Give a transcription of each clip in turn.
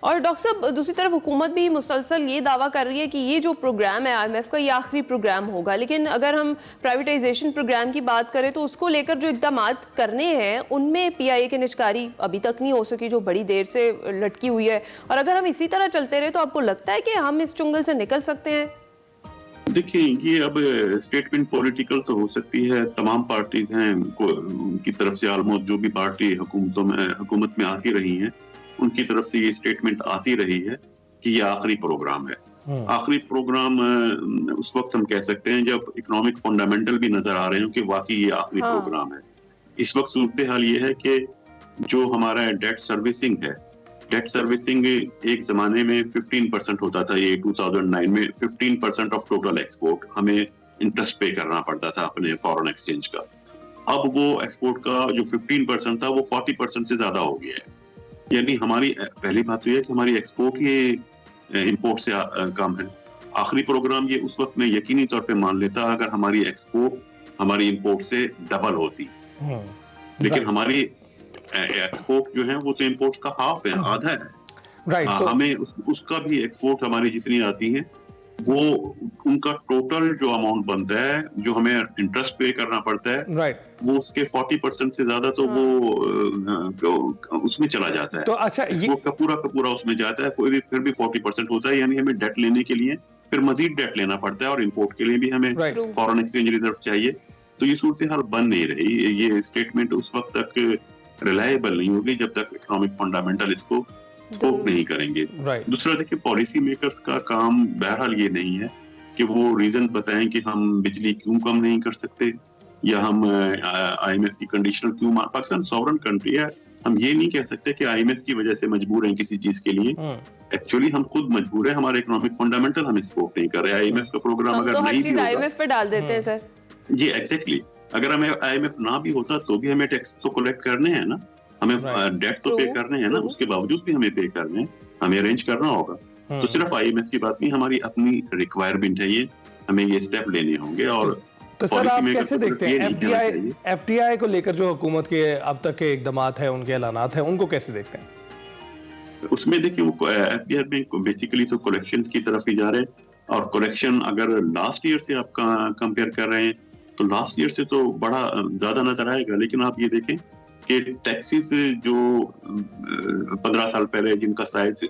और डॉक्टर साहब दूसरी तरफ हुकूमत भी मुसलसल ये दावा कर रही है कि ये जो प्रोग्राम है IMF का, ये आखिरी प्रोग्राम होगा। लेकिन अगर हम प्राइवेटाइजेशन प्रोग्राम की बात करें तो उसको लेकर जो इक़दामात करने हैं उनमें PIA की निजकारी अभी तक नहीं हो सकी, जो बड़ी देर से लटकी हुई है। और अगर हम इसी तरह चलते रहे तो आपको लगता है कि हम इस चुंगल से निकल सकते हैं? देखिए, ये अब स्टेटमेंट पॉलिटिकल तो हो सकती है, तमाम पार्टीज हैं उनकी तरफ से, ऑलमोस्ट जो भी पार्टी हुकूमत में आती रही हैं उनकी तरफ से ये स्टेटमेंट आती रही है कि ये आखिरी प्रोग्राम है। आखिरी प्रोग्राम उस वक्त हम कह सकते हैं जब इकोनॉमिक फंडामेंटल भी नजर आ रहे हो कि वाकई ये आखिरी प्रोग्राम है। इस वक्त सूरत हाल ये है कि जो हमारा डेट सर्विसिंग एक जमाने में 15% होता था, ये 2009 में 15% ऑफ टोटल एक्सपोर्ट हमें इंटरेस्ट पे करना पड़ता था अपने फॉरेन एक्सचेंज का। अब वो एक्सपोर्ट का जो 15% था वो 40% से ज्यादा हो गया है। यानी हमारी पहली बात तो यह है कि हमारी एक्सपोर्ट ये इंपोर्ट से कम है। आखिरी प्रोग्राम ये उस वक्त में यकीनी तौर पे मान लेता अगर हमारी एक्सपोर्ट हमारी इंपोर्ट से डबल होती, लेकिन हमारी एक्सपोर्ट जो है वो तो इंपोर्ट का हाफ है, आधा है। हमें उसका भी एक्सपोर्ट हमारी जितनी आती है वो उनका टोटल जो अमाउंट बनता है, जो हमें इंटरेस्ट पे करना पड़ता है, वो उसके 40% से ज्यादा तो वो उसमें चला जाता है। तो अच्छा, एक्सपोर्ट का पूरा उसमें जाता है, कोई भी फिर भी 40% होता है। यानी हमें डेट लेने के लिए फिर मजीद डेट लेना पड़ता है और इंपोर्ट के लिए भी हमें फॉरेन एक्सचेंज रिजर्व चाहिए। तो ये सूरत हाल बन नहीं रही। ये स्टेटमेंट उस वक्त तक रिलायबल नहीं होगी जब तक इकोनॉमिक फंडामेंटल इसको सपोर्ट नहीं करेंगे। दूसरा देखिए, पॉलिसी मेकर्स का काम बहरहाल ये नहीं है कि वो रीजन बताएं कि हम बिजली क्यों कम नहीं कर सकते या हम IMF की कंडीशनल क्यों। पाकिस्तान सॉवरन कंट्री है, हम ये नहीं कह सकते कि IMF की वजह से मजबूर हैं किसी चीज के लिए। एक्चुअली हम खुद मजबूर हैं, हमारे इकोनॉमिक फंडामेंटल हमें सपोर्ट नहीं कर रहे। IMF का प्रोग्राम अगर नहीं भी होगा, IMF पे डाल देते हैं सर। जी एग्जैक्टली, अगर हमें IMF ना भी होता तो भी हमें टैक्स तो कलेक्ट करने हैं ना, हमें डेट तो पे करने हैं ना, उसके बावजूद भी हमें पे करने हैं, हमें अरेंज करना होगा। तो सिर्फ IMF की बात नहीं, हमारी अपनी रिक्वायरमेंट है, ये हमें ये स्टेप लेने होंगे। और तो सर आप कैसे देखते हैं FDI को लेकर जो हुकूमत के अब तक के इक़दामात है, उनके ऐलानात हैं, उनको कैसे देखते हैं? उसमें देखिए, वो FDI में बेसिकली तो कलेक्शन की तरफ ही जा रहे हैं। और कलेक्शन अगर लास्ट ईयर से आप कंपेयर कर रहे हैं तो लास्ट ईयर से तो बड़ा ज्यादा नजर आएगा। लेकिन आप ये देखें कि टैक्सेस जो 15 साल पहले जिनका साइज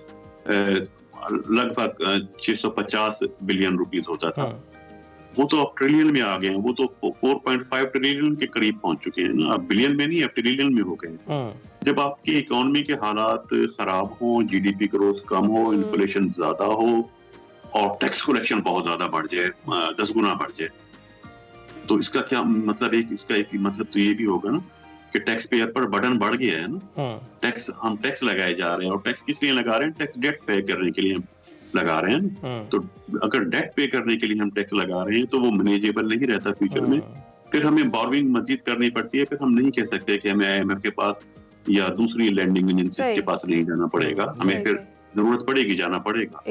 लगभग 650 बिलियन रुपीस होता था, वो तो अब ट्रिलियन में आ गए हैं। वो तो 4.5 ट्रिलियन के करीब पहुंच चुके हैं ना, अब बिलियन में नहीं, अब ट्रिलियन में हो गए हैं। जब आपकी इकोनॉमी के हालात खराब हो, GDP ग्रोथ कम हो, इन्फ्लेशन ज्यादा हो और टैक्स कलेक्शन बहुत ज्यादा बढ़ जाए, 10 गुना बढ़ जाए, तो इसका क्या मतलब? इसका एक मतलब तो ये भी होगा ना कि टैक्स पेयर पर बर्डन बढ़ गया है ना। हम टैक्स लगाए जा रहे हैं, और टैक्स किस लिए लगा रहे हैं? टैक्स डेट पे करने के लिए लगा रहे हैं। तो अगर डेट पे करने के लिए हम टैक्स लगा रहे हैं तो वो मैनेजेबल नहीं रहता फ्यूचर में। फिर हमें बोरोइंग मजीद करनी पड़ती है। फिर हम नहीं कह सकते कि हमें IMF के पास या दूसरी लैंडिंग एजेंसीज के पास नहीं जाना पड़ेगा, हमें फिर जरूरत पड़ेगी जाना पड़ेगा।